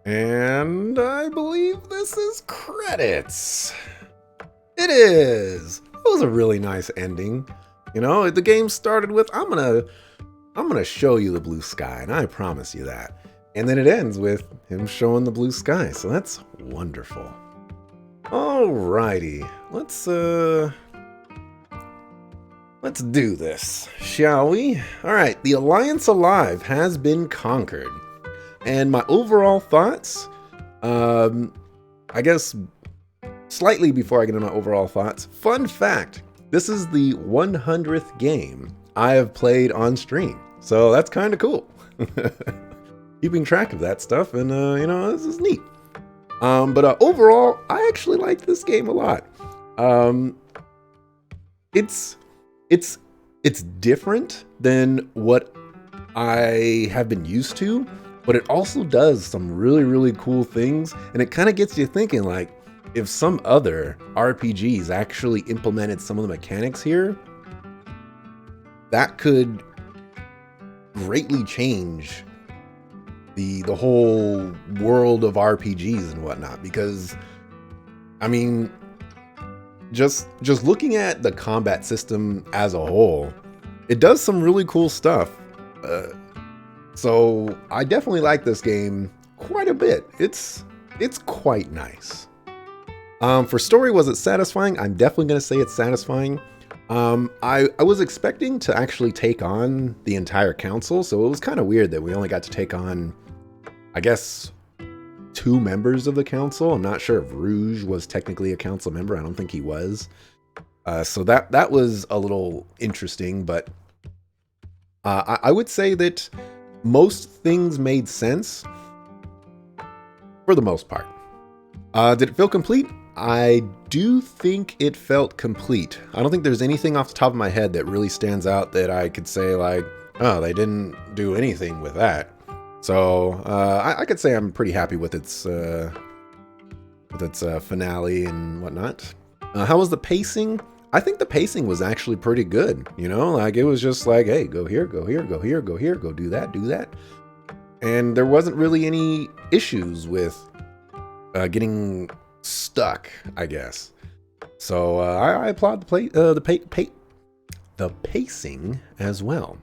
And I believe this is credits. It is. It was a really nice ending. You know, the game started with I'm gonna show you the blue sky, and I promise you that. And then it ends with him showing the blue sky, so that's wonderful. Alrighty, let's do this, shall we? Alright, the Alliance Alive has been conquered. And my overall thoughts, I guess slightly before I get into my overall thoughts, fun fact, this is the 100th game I have played on stream. So that's kind of cool. Keeping track of that stuff, and this is neat. But overall, I actually like this game a lot. It's different than what I have been used to, but it also does some really, really cool things, and it kind of gets you thinking, like, if some other RPGs actually implemented some of the mechanics here, that could greatly change the whole world of RPGs and whatnot. Because, I mean, just looking at the combat system as a whole, it does some really cool stuff. So I definitely like this game quite a bit. It's quite nice. For story, was it satisfying? I'm definitely going to say it's satisfying. I was expecting to actually take on the entire council, so it was kind of weird that we only got to take on, I guess, 2 members of the council. I'm not sure if Rouge was technically a council member. I don't think he was. So that was a little interesting, but I would say that most things made sense for the most part. Did it feel complete? I do think it felt complete. I don't think there's anything off the top of my head that really stands out that I could say, like, oh, they didn't do anything with that. So I could say I'm pretty happy with its finale and whatnot. How was the pacing? I think the pacing was actually pretty good. You know, like, it was just like, hey, go here, go here, go here, go here, go do that, do that. And there wasn't really any issues with getting stuck, I guess. So I applaud the pacing as well.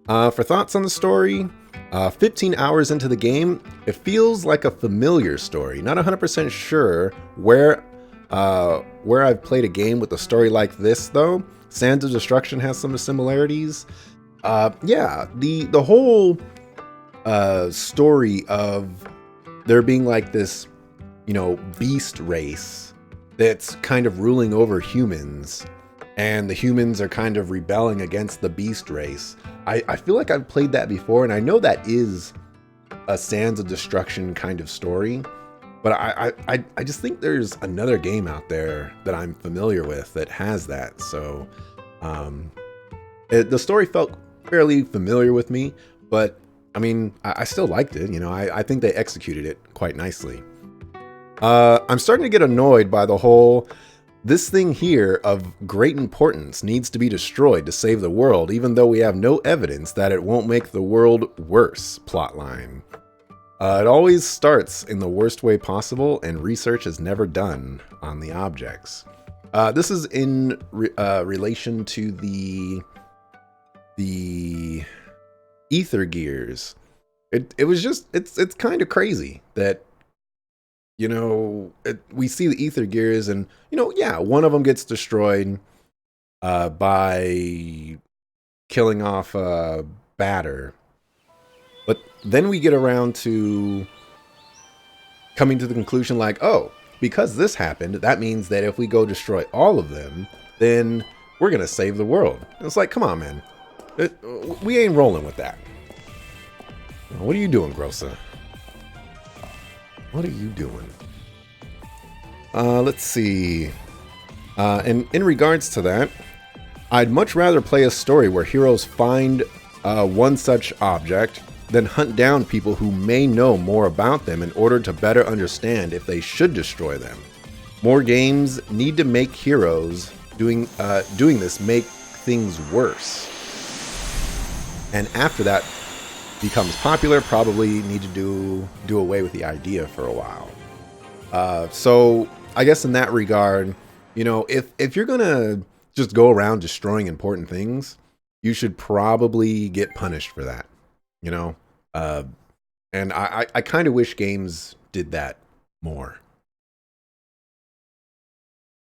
For thoughts on the story, 15 hours into the game, it feels like a familiar story. Not 100% sure where I've played a game with a story like this, though. Sands of Destruction has some similarities. Yeah, the whole story of there being like this, beast race that's kind of ruling over humans, and the humans are kind of rebelling against the beast race. I feel like I've played that before, and I know that is a Sands of Destruction kind of story, but I just think there's another game out there that I'm familiar with that has that. So the story felt fairly familiar with me, but I mean, I still liked it. I think they executed it quite nicely. I'm starting to get annoyed by the whole, this thing here of great importance needs to be destroyed to save the world, even though we have no evidence that it won't make the world worse plotline. It always starts in the worst way possible, and research is never done on the objects. This is in relation to the ether gears. It was just, it's kind of crazy that, we see the ether gears, and one of them gets destroyed by killing off Batter, but then we get around to coming to the conclusion, like, oh, because this happened, that means that if we go destroy all of them, then we're gonna save the world. And it's like, come on, man, we ain't rolling with that. What are you doing, Grossa? What are you doing? Let's see. And in regards to that, I'd much rather play a story where heroes find one such object than hunt down people who may know more about them in order to better understand if they should destroy them. More games need to make heroes doing this make things worse. And after that, becomes popular, probably need to do away with the idea for a while. So I guess in that regard, if you're gonna just go around destroying important things, you should probably get punished for that. You know, uh, and I kind of wish games did that more.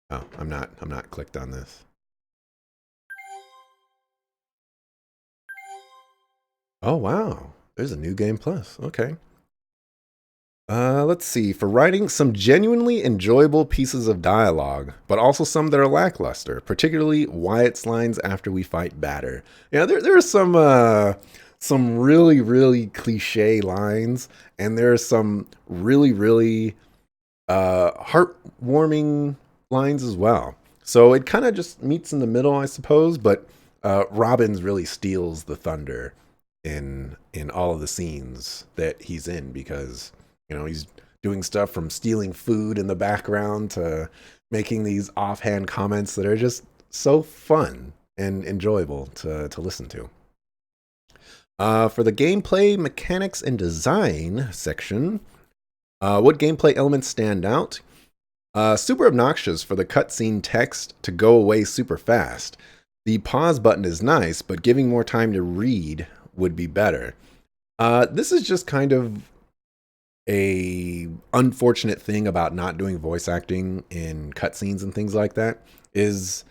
Oh, I'm not clicked on this. Oh wow, there's a new game plus. Okay. Let's see. For writing some genuinely enjoyable pieces of dialogue, but also some that are lackluster, particularly Wyatt's lines after we fight Batter. Yeah, there are some really really cliche lines, and there are some really really heartwarming lines as well. So it kind of just meets in the middle, I suppose. But Robbins really steals the thunder in all of the scenes that he's in because he's doing stuff from stealing food in the background to making these offhand comments that are just so fun and enjoyable to listen to. For the gameplay, mechanics, and design section, what gameplay elements stand out? Super obnoxious for the cutscene text to go away super fast. The pause button is nice, but giving more time to read would be better. This is just kind of a unfortunate thing about not doing voice acting in cutscenes and things like that is,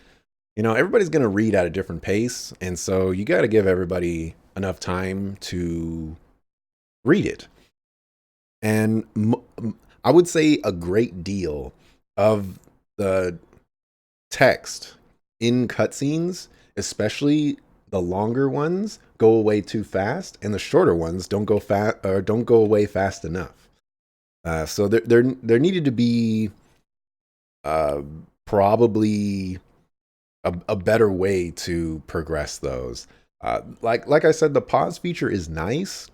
everybody's going to read at a different pace, and so you got to give everybody enough time to read it. And I would say a great deal of the text in cutscenes, especially the longer ones, go away too fast, and the shorter ones don't go fast or don't go away fast enough. So there needed to be uh, probably a better way to progress those. Like I said, the pause feature is nice,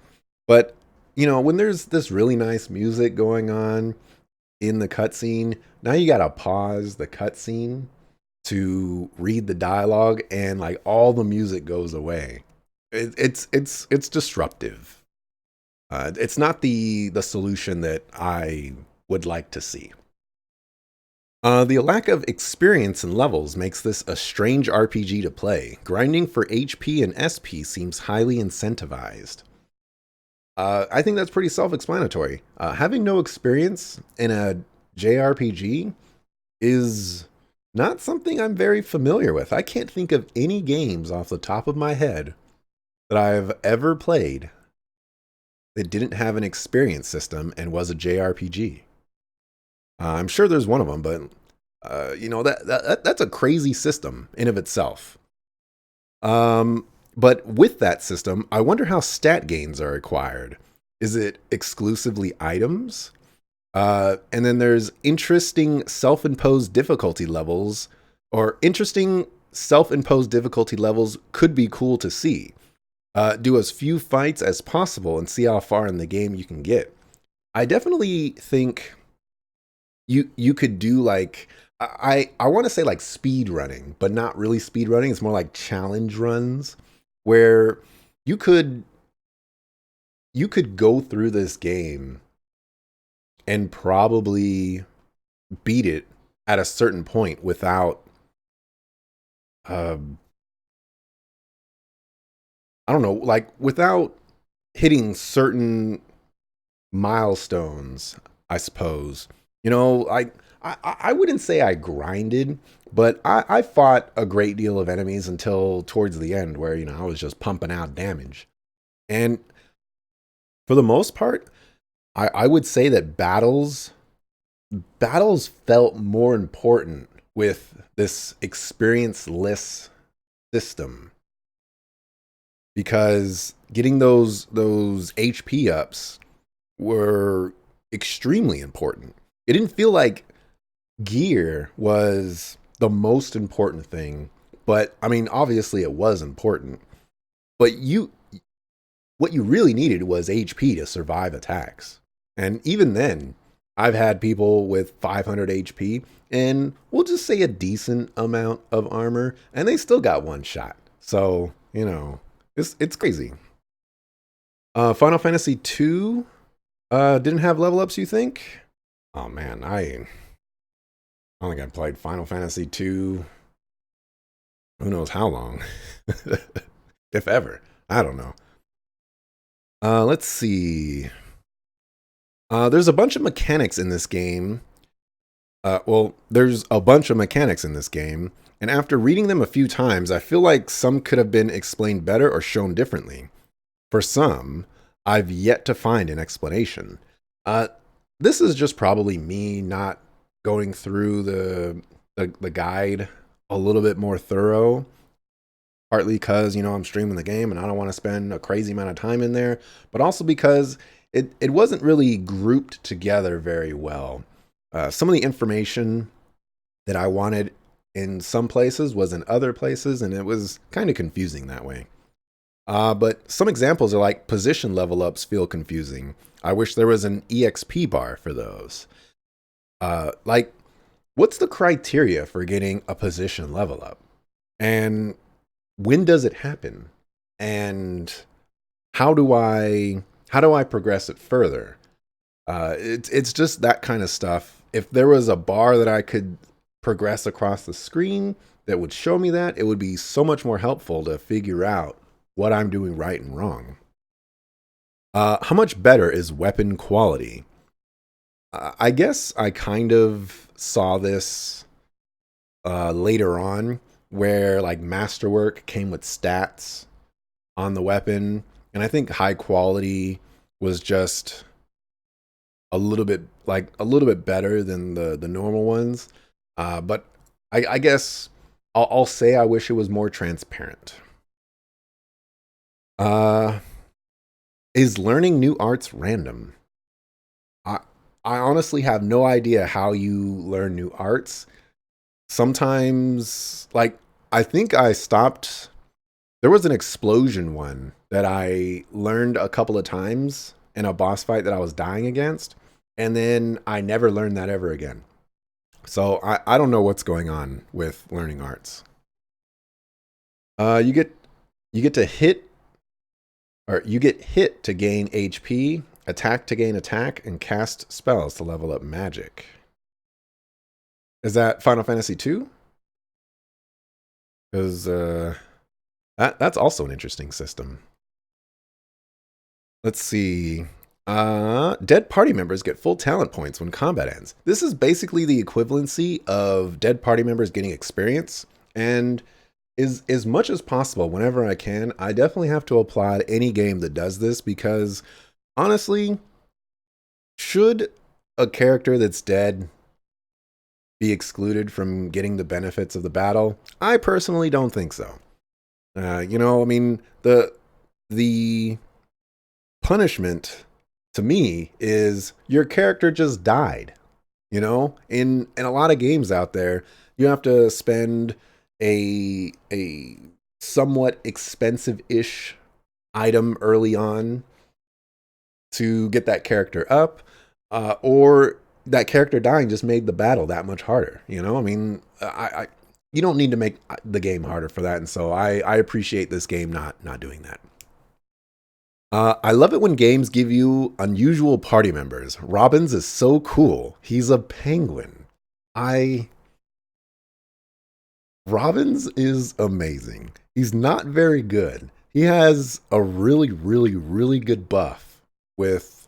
but when there's this really nice music going on in the cutscene, now you gotta pause the cutscene to read the dialogue, and like all the music goes away. It's disruptive. It's not the solution that I would like to see. The lack of experience and levels makes this a strange RPG to play. Grinding for HP and SP seems highly incentivized. I think that's pretty self-explanatory. Having no experience in a JRPG is not something I'm very familiar with. I can't think of any games off the top of my head that I've ever played that didn't have an experience system and was a JRPG. I'm sure there's one of them, but that's a crazy system in of itself. But with that system, I wonder how stat gains are acquired. Is it exclusively items? And then there's interesting self-imposed difficulty levels, or interesting self-imposed difficulty levels could be cool to see. Do as few fights as possible and see how far in the game you can get. I definitely think you could do like I want to say like speed running, but not really speed running. It's more like challenge runs where you could you could go through this game and probably beat it at a certain point without um I don't know, like without hitting certain milestones, I suppose. I wouldn't say I grinded, but I fought a great deal of enemies until towards the end where, I was just pumping out damage. And for the most part, I would say that battles felt more important with this experience-less system because getting those HP ups were extremely important. It didn't feel like gear was the most important thing, but I mean, obviously it was important. But what you really needed was HP to survive attacks. And even then, I've had people with 500 HP and we'll just say a decent amount of armor, and they still got one shot. So, it's crazy. Final Fantasy 2 didn't have level ups, you think? Oh man, I don't think I played Final Fantasy 2 who knows how long. If ever. I don't know. Let's see. There's a bunch of mechanics in this game. There's a bunch of mechanics in this game, and after reading them a few times, I feel like some could have been explained better or shown differently. For some, I've yet to find an explanation. Uh, this is just probably me not going through the guide a little bit more thorough. Partly because I'm streaming the game and I don't want to spend a crazy amount of time in there, but also because it wasn't really grouped together very well. Some of the information that I wanted in some places was in other places, and it was kind of confusing that way. But some examples are like position level ups feel confusing. I wish there was an EXP bar for those. Like, what's the criteria for getting a position level up? And when does it happen? And how do I progress it further? It's just that kind of stuff. If there was a bar that I could progress across the screen that would show me that, it would be so much more helpful to figure out what I'm doing right and wrong. How much better is weapon quality? I guess I kind of saw this later on, where like masterwork came with stats on the weapon, and I think high quality was just a little bit better than the normal ones. But I guess I'll say I wish it was more transparent. Uh, is learning new arts random? I I honestly have no idea how you learn new arts. Sometimes, like, I think I stopped. There was an explosion one that I learned a couple of times in a boss fight that I was dying against, and then I never learned that ever again. So I don't know what's going on with learning arts. You get to hit, or you get hit to gain HP, attack to gain attack, and cast spells to level up magic. Is that Final Fantasy 2? Because that's also an interesting system. Let's see. Dead party members get full talent points when combat ends. This is basically the equivalency of dead party members getting experience. And is as much as possible, whenever I can, I definitely have to applaud any game that does this, because honestly, should a character that's dead be excluded from getting the benefits of the battle? I personally don't think so. I mean, the punishment to me is your character just died. In a lot of games out there, you have to spend a somewhat expensive-ish item early on to get that character up, or that character dying just made the battle that much harder. I mean, you don't need to make the game harder for that, and so I appreciate this game not doing that. I love it when games give you unusual party members. Robbins is so cool. He's a penguin. I Robbins is amazing. He's not very good. He has a really, really, really good buff with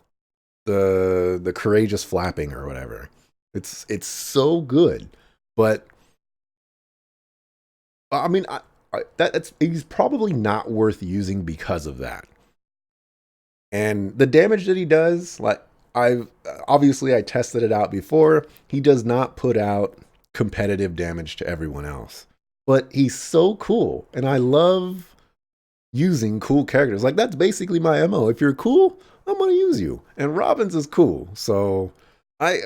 the courageous flapping or whatever. It's so good. But I mean, that's he's probably not worth using because of that. And the damage that he does, like, I tested it out before. He does not put out competitive damage to everyone else, but he's so cool, and I love using cool characters. Like, that's basically my MO. If you're cool, I'm gonna use you. And Robbins is cool, so I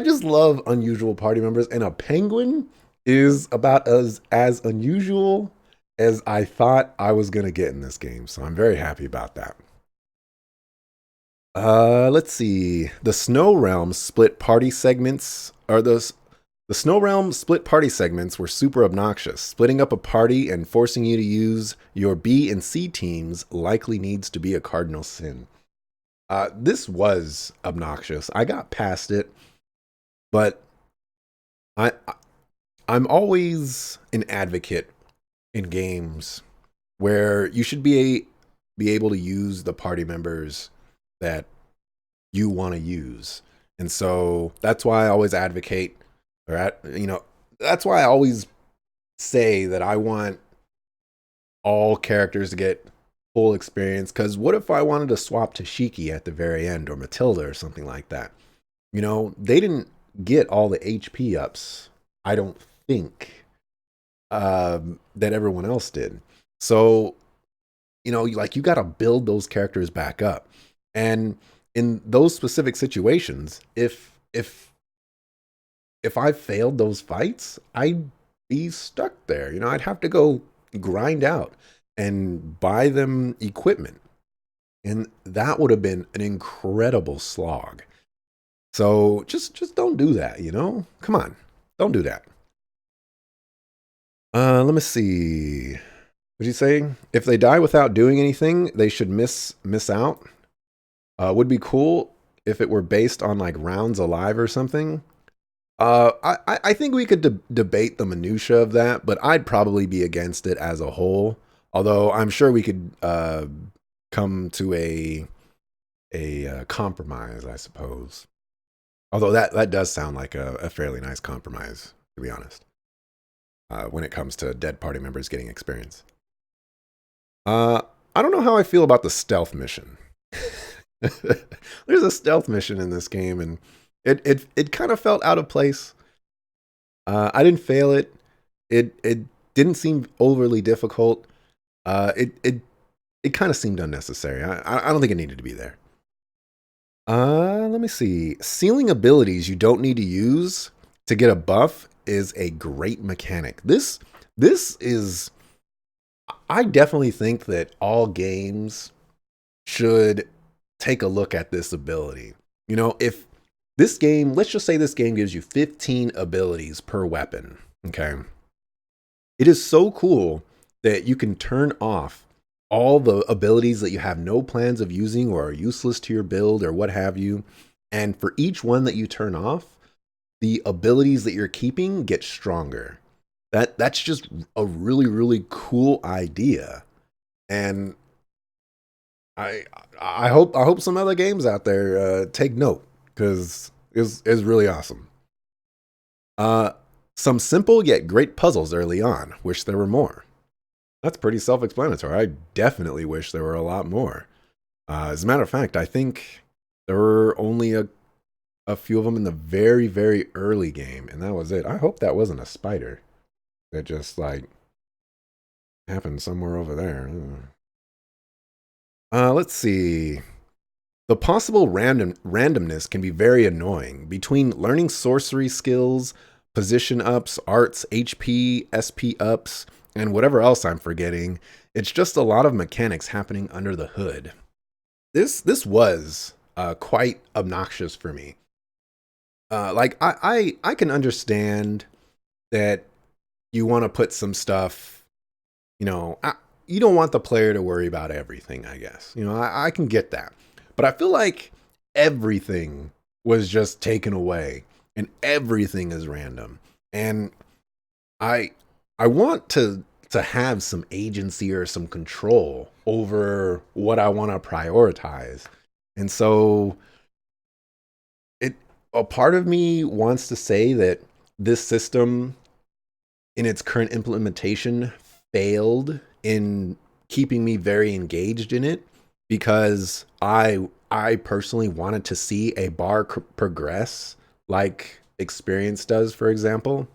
just love unusual party members, and a penguin is about as unusual as I thought I was gonna get in this game. So I'm very happy about that. Let's see. The Snow Realm split party segments, or the The Snow Realm split party segments were super obnoxious. Splitting up a party and forcing you to use your B and C teams likely needs to be a cardinal sin. This was obnoxious. I got past it, but I I'm always an advocate in games where you should be able to use the party members that you want to use. And so that's why I always advocate that's why I always say that I want all characters to get full experience. Because what if I wanted to swap to Shiki at the very end or Matilda or something like that? They didn't get all the HP ups, I don't think, that everyone else did. So, you got to build those characters back up. And in those specific situations, if I failed those fights, I'd be stuck there. I'd have to go grind out and buy them equipment. And that would have been an incredible slog. So just don't do that, Come on. Don't do that. Let me see. What'd you say? If they die without doing anything, they should miss out. Would be cool if it were based on like rounds alive or something. I think we could debate the minutia of that, but I'd probably be against it as a whole. Although I'm sure we could come to a compromise, I suppose. Although that does sound like a fairly nice compromise, to be honest, when it comes to dead party members getting experience. I don't know how I feel about the stealth mission. There's a stealth mission in this game, and it kind of felt out of place. I didn't fail it. It didn't seem overly difficult. It kind of seemed unnecessary. I don't think it needed to be there. Let me see. Sealing abilities you don't need to use to get a buff is a great mechanic. This is. I definitely think that all games should take a look at this ability. If this game, let's just say this game gives you 15 abilities per weapon, okay? It is so cool that you can turn off all the abilities that you have no plans of using or are useless to your build or what have you. And for each one that you turn off, the abilities that you're keeping get stronger. That's just a really, really cool idea. And I hope some other games out there take note, because it's really awesome. Some simple yet great puzzles early on. Wish there were more. That's pretty self-explanatory. I definitely wish there were a lot more. As a matter of fact, I think there were only a few of them in the very, very early game, and that was it. I hope that wasn't a spider that just like happened somewhere over there. Let's see. The possible randomness can be very annoying. Between learning sorcery skills, position ups, arts, HP, SP ups, and whatever else I'm forgetting, it's just a lot of mechanics happening under the hood. This was quite obnoxious for me. I can understand that you want to put some stuff, you don't want the player to worry about everything, I guess. I can get that. But I feel like everything was just taken away and everything is random. And I want to have some agency or some control over what I want to prioritize. And so a part of me wants to say that this system in its current implementation failed in keeping me very engaged in it, because I personally wanted to see a bar progress like Experience does, for example.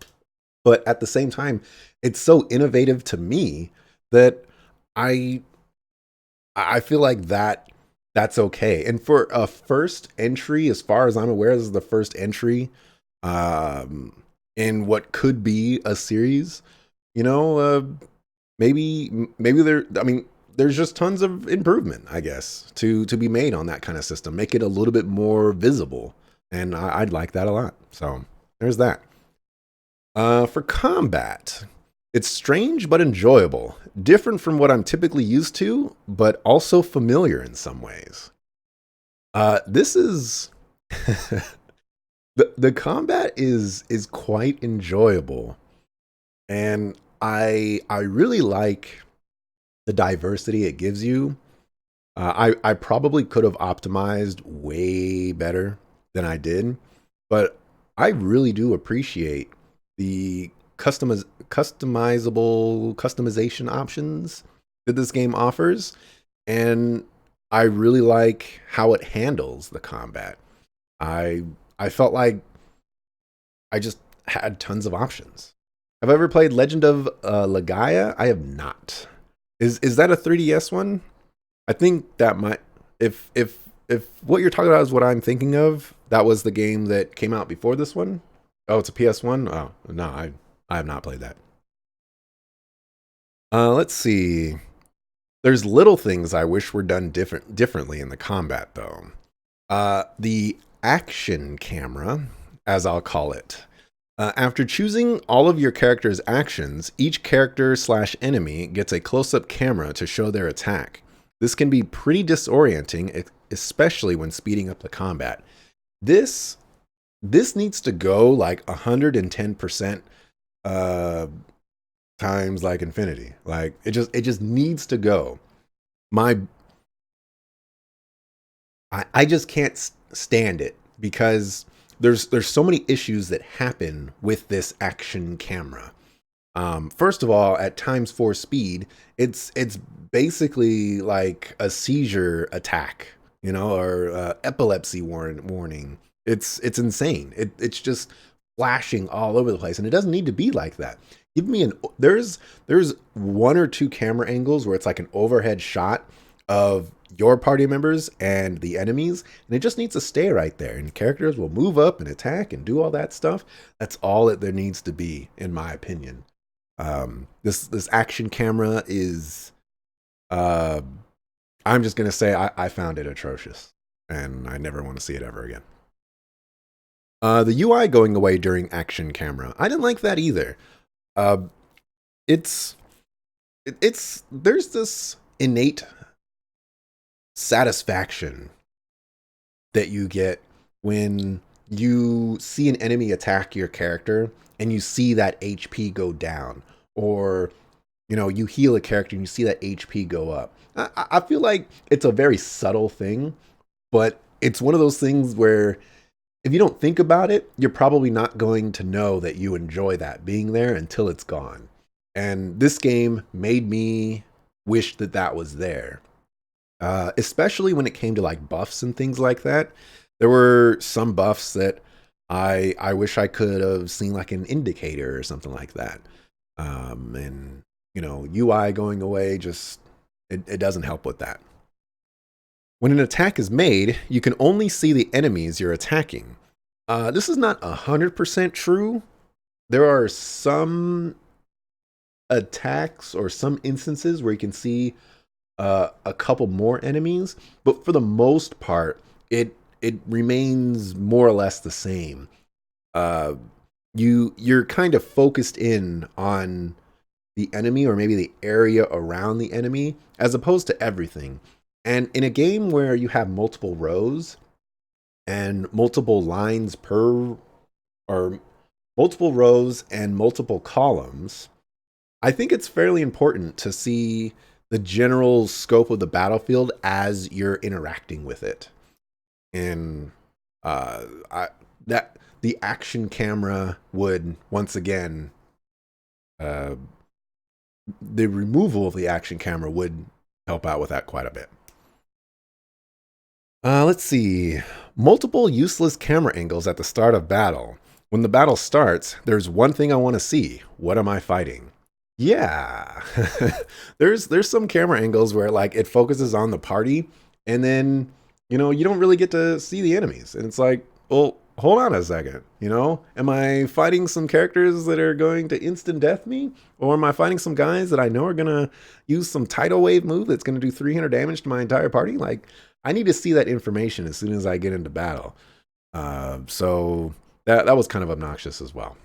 But at the same time, it's so innovative to me that I feel like that's okay. And for a first entry, as far as I'm aware, this is the first entry in what could be a series. Maybe there's just tons of improvement, I guess, to be made on that kind of system. Make it a little bit more visible, and I'd like that a lot. So there's that. For combat, it's strange but enjoyable. Different from what I'm typically used to, but also familiar in some ways. This is the combat is quite enjoyable, and I really like the diversity it gives you. I probably could have optimized way better than I did, but I really do appreciate the customizable customization options that this game offers, and I really like how it handles the combat. I I felt like I just had tons of options. Have I ever played Legend of Legaia? I have not. Is that a 3DS one? I think that might if what you're talking about is what I'm thinking of, that was the game that came out before this one. Oh, it's a PS1? Oh, no, I have not played that. Let's see. There's little things I wish were done differently in the combat though. The action camera, as I'll call it. After choosing all of your character's actions, each character slash enemy gets a close up camera to show their attack. This can be pretty disorienting, especially when speeding up the combat. This this needs to go like 110% uh, times like infinity. Like it just needs to go. My I just can't stand it because there's so many issues that happen with this action camera. First of all, at times 4 speed, it's basically like a seizure attack, or epilepsy warning. It's insane. It's just flashing all over the place, and it doesn't need to be like that. Give me an there's one or two camera angles where it's like an overhead shot of your party members and the enemies, and it just needs to stay right there. And characters will move up and attack and do all that stuff. That's all that there needs to be, in my opinion. This action camera is, uh, I'm just gonna say I found it atrocious, and I never want to see it ever again. The UI going away during action camera, I didn't like that either. Uh, it's it's there's this innate satisfaction that you get when you see an enemy attack your character and you see that HP go down, or you heal a character and you see that HP go up. I feel like it's a very subtle thing, but it's one of those things where if you don't think about it, you're probably not going to know that you enjoy that being there until it's gone. And this game made me wish that that was there, especially when it came to like buffs and things like that. There were some buffs that I wish I could have seen like an indicator or something like that. And UI going away just it doesn't help with that. When an attack is made, you can only see the enemies you're attacking. This is not 100% true. There are some attacks or some instances where you can see a couple more enemies, but for the most part, it remains more or less the same. Uh, you're kind of focused in on the enemy or maybe the area around the enemy as opposed to everything. And in a game where you have multiple rows and multiple lines per or multiple rows and multiple columns, I think it's fairly important to see the general scope of the battlefield as you're interacting with it. And I, that the action camera would once again, uh, the removal of the action camera would help out with that quite a bit. Let's see. Multiple useless camera angles at the start of battle. When the battle starts, there's one thing I want to see. What am I fighting? Yeah. There's some camera angles where like it focuses on the party, and then you don't really get to see the enemies. And it's like, well, hold on a second. Am I fighting some characters that are going to instant death me? Or am I fighting some guys that I know are gonna use some tidal wave move that's gonna do 300 damage to my entire party? Like, I need to see that information as soon as I get into battle. So that was kind of obnoxious as well.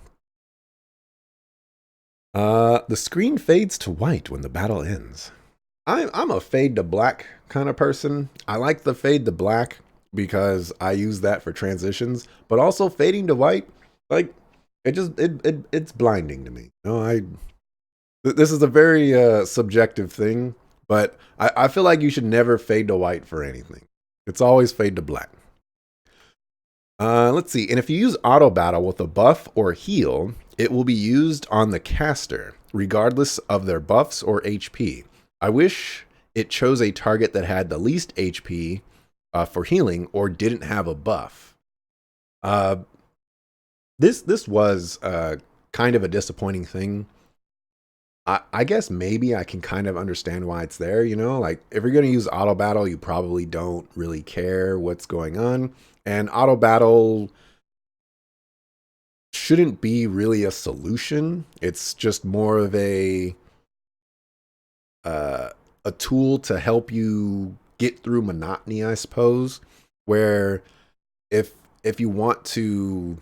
The screen fades to white when the battle ends. I'm a fade to black kind of person. I like the fade to black because I use that for transitions, but also fading to white, like it's blinding to me. This is a very subjective thing, but I feel like you should never fade to white for anything. It's always fade to black. Let's see. And if you use auto battle with a buff or heal, it will be used on the caster, regardless of their buffs or HP. I wish it chose a target that had the least HP for healing or didn't have a buff. This was kind of a disappointing thing. I guess maybe I can kind of understand why it's there, you know? Like, if you're going to use auto battle, you probably don't really care what's going on. And auto battle shouldn't be really a solution. It's just more of a tool to help you get through monotony, I suppose. Where if you want to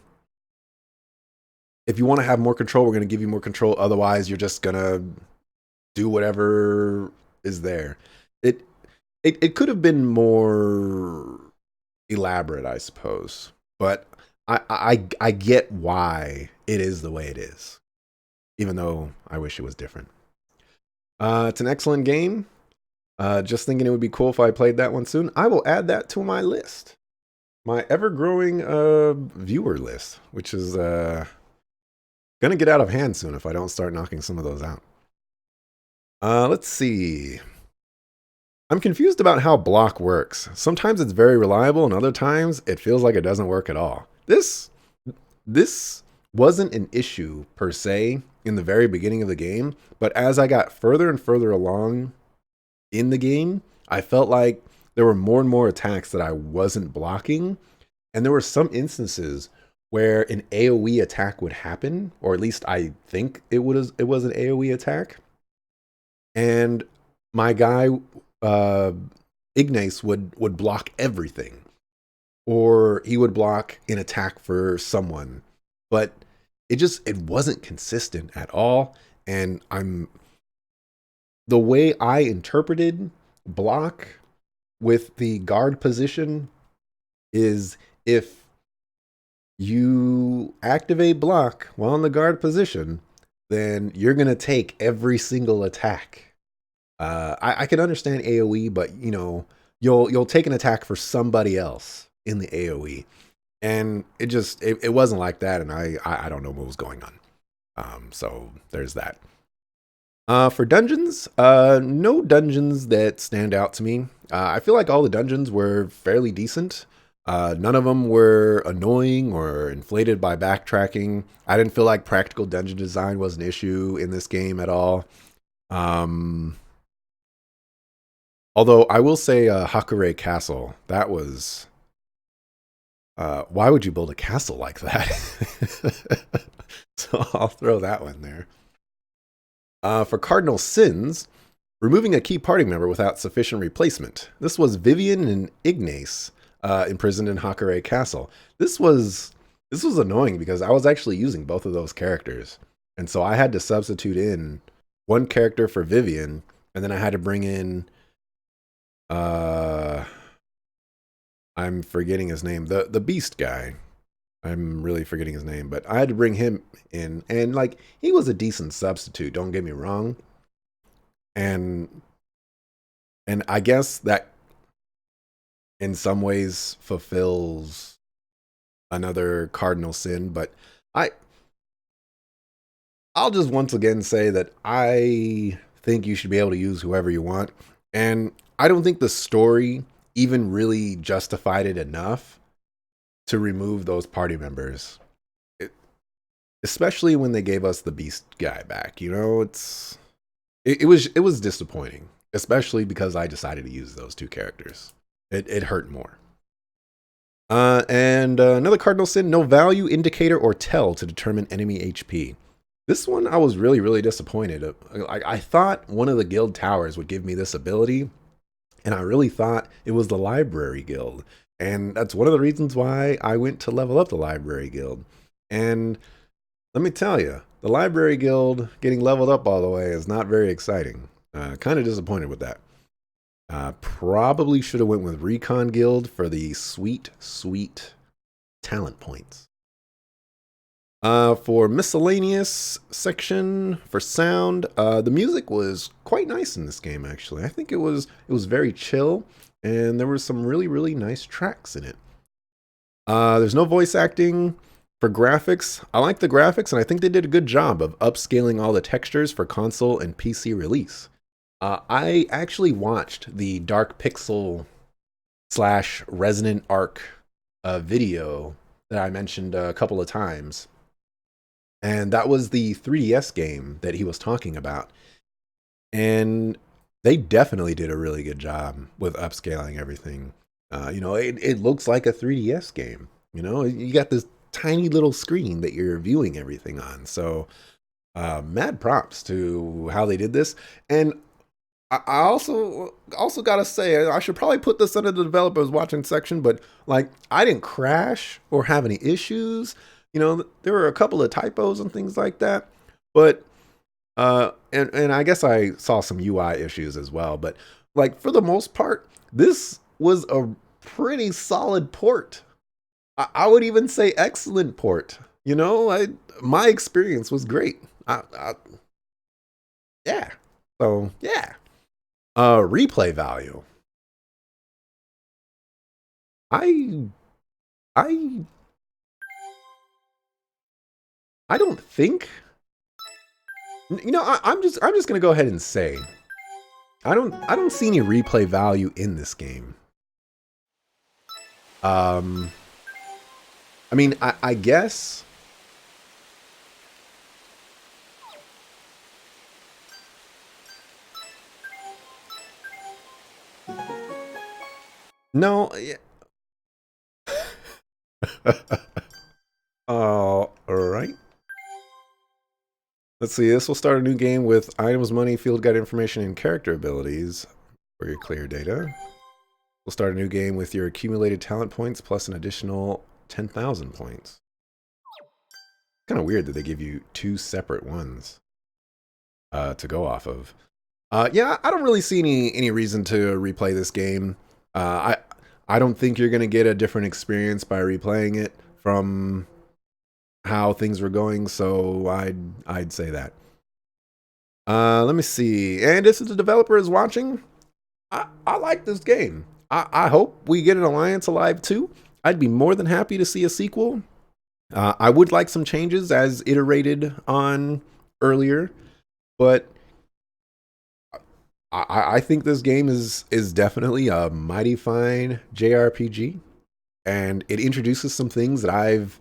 have more control, we're going to give you more control. Otherwise, you're just going to do whatever is there. It could have been more elaborate, I suppose. But I get why it is the way it is, even though I wish it was different. It's an excellent game. Just thinking it would be cool if I played that one soon. I will add that to my list, my ever-growing viewer list, which is gonna get out of hand soon if I don't start knocking some of those out. Let's see. I'm confused about how block works. Sometimes it's very reliable, and other times it feels like it doesn't work at all. This wasn't an issue per se in the very beginning of the game, but as I got further and further along in the game, I felt like there were more and more attacks that I wasn't blocking, and there were some instances where an AoE attack would happen, or at least I think it was an AoE attack, and my guy Ignace would block everything, or he would block an attack for someone, but it wasn't consistent at all. And the way I interpreted block with the guard position is if you activate block while in the guard position, then you're gonna take every single attack. I can understand AoE, but you know, you'll take an attack for somebody else in the AoE, and it wasn't like that, and I don't know what was going on. So there's that. For dungeons, no dungeons that stand out to me. I feel like all the dungeons were fairly decent. None of them were annoying or inflated by backtracking. I didn't feel like practical dungeon design was an issue in this game at all. Although I will say Hakurei Castle, that was... why would you build a castle like that? So I'll throw that one there. For Cardinal Sins, removing a key party member without sufficient replacement. This was Vivian and Ignace imprisoned in Hakurei Castle. This was annoying because I was actually using both of those characters. And so I had to substitute in one character for Vivian, and then I had to bring in I'm forgetting his name. The Beast guy. I'm really forgetting his name, but I had to bring him in, and like he was a decent substitute, don't get me wrong. And I guess that in some ways fulfills another cardinal sin, but I'll just once again say that I think you should be able to use whoever you want. And I don't think the story even really justified it enough to remove those party members. Especially when they gave us the Beast guy back. You know, it was disappointing. Especially because I decided to use those two characters. It hurt more. And another cardinal sin, no value indicator or tell to determine enemy HP. This one I was really, really disappointed. I thought one of the guild towers would give me this ability, and I really thought it was the library guild. And that's one of the reasons why I went to level up the library guild. And let me tell you, the Library Guild getting leveled up all the way is not very exciting. Kind of disappointed with that. Probably should have went with Recon Guild for the sweet, sweet talent points. For miscellaneous section for sound, the music was quite nice in this game. Actually, I think it was very chill, and there were some really really nice tracks in it. There's no voice acting. For graphics, I like the graphics, and I think they did a good job of upscaling all the textures for console and PC release. I actually watched the Dark Pixel / Resonant Arc video that I mentioned a couple of times. And that was the 3DS game that he was talking about. And they definitely did a really good job with upscaling everything. It looks like a 3DS game. You got this tiny little screen that you're viewing everything on. So mad props to how they did this. And I also gotta say, I should probably put this under the developers watching section, but like I didn't crash or have any issues. There were a couple of typos and things like that, but and I guess I saw some UI issues as well. But like for the most part, this was a pretty solid port. I would even say excellent port. My experience was great. Yeah. So yeah. Replay value. I I I don't think. I'm just gonna go ahead and say I don't see any replay value in this game. I mean, I guess. No. Yeah. All right. Let's see. This will start a new game with items, money, field guide information, and character abilities for your clear data. We'll start a new game with your accumulated talent points plus an additional 10,000 points. Kind of weird that they give you two separate ones to go off of. Yeah, I don't really see any reason to replay this game. I don't think you're gonna get a different experience by replaying it from how things were going. So I'd say that. Let me see. And if the developer is watching, I like this game. I hope we get an Alliance Alive 2. I'd be more than happy to see a sequel. I would like some changes as iterated on earlier, but I think this game is definitely a mighty fine JRPG, and it introduces some things that I've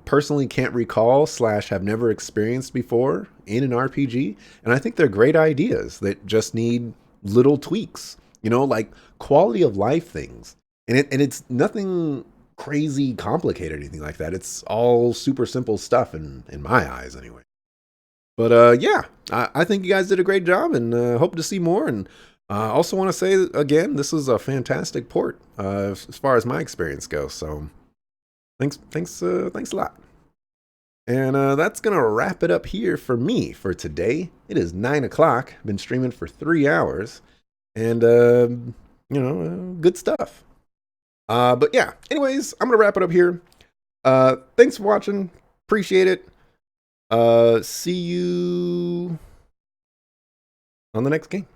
personally can't recall / have never experienced before in an RPG, and I think they're great ideas that just need little tweaks, like quality of life things, and it's nothing crazy complicated or anything like that. It's all super simple stuff in my eyes anyway. But yeah, I think you guys did a great job, and hope to see more. And I also want to say again, this is a fantastic port as far as my experience goes. So thanks a lot. And that's gonna wrap it up here for me for today. It is 9 o'clock. Been streaming for 3 hours, and good stuff. But yeah, anyways, I'm gonna wrap it up here. Thanks for watching. Appreciate it. See you on the next game.